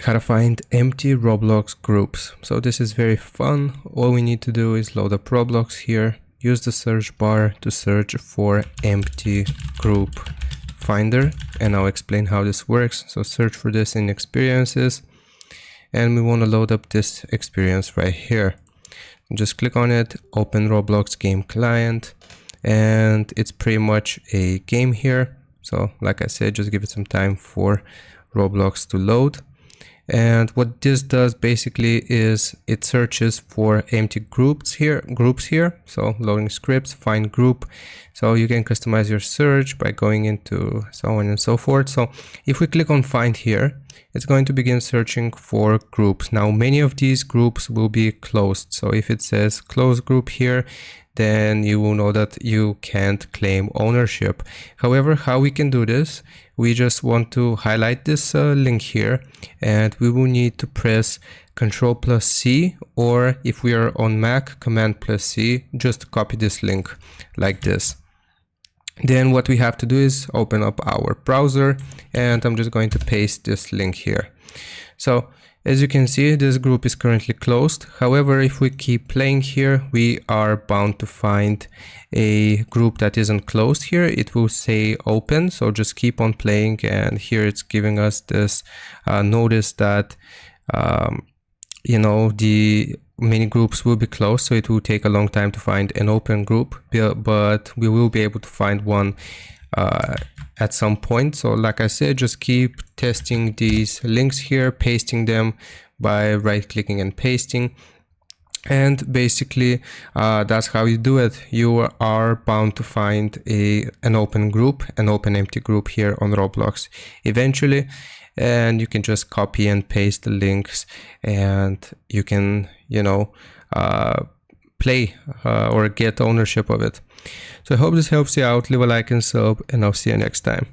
how to find empty Roblox groups. So this is very fun. All we need to do is load up Roblox here, use the search bar to search for empty group finder, and I'll explain how this works. So search for this in experiences, and we want to load up this experience right here. Just click on it, open Roblox game client, and it's pretty much a game here. So like I said, just give it some time for Roblox to load. And what this does basically is it searches for empty groups here. So loading scripts, find group. So you can customize your search by going into so on and so forth. So if we click on find here, it's going to begin searching for groups. Now many of these groups will be closed. So if it says closed group here, then you will know that you can't claim ownership. However, how we can do this, we just want to highlight this link here, and we will need to press Ctrl+C, or if we are on Mac, Command+C, just to copy this link like this. Then what we have to do is open up our browser, and I'm just going to paste this link here. So as you can see, this group is currently closed. However, if we keep playing here, we are bound to find a group that isn't closed here. It will say open, so just keep on playing, and here it's giving us this notice that you know, the many groups will be closed, so it will take a long time to find an open group, but we will be able to find one at some point. So like I said, just keep testing these links here, pasting them by right clicking and pasting, and basically that's how you do it. You are bound to find an open group, an open empty group here on Roblox eventually, and you can just copy and paste the links, and you can, you know, play or get ownership of it. So I hope this helps you out. Leave a like and sub, and I'll see you next time.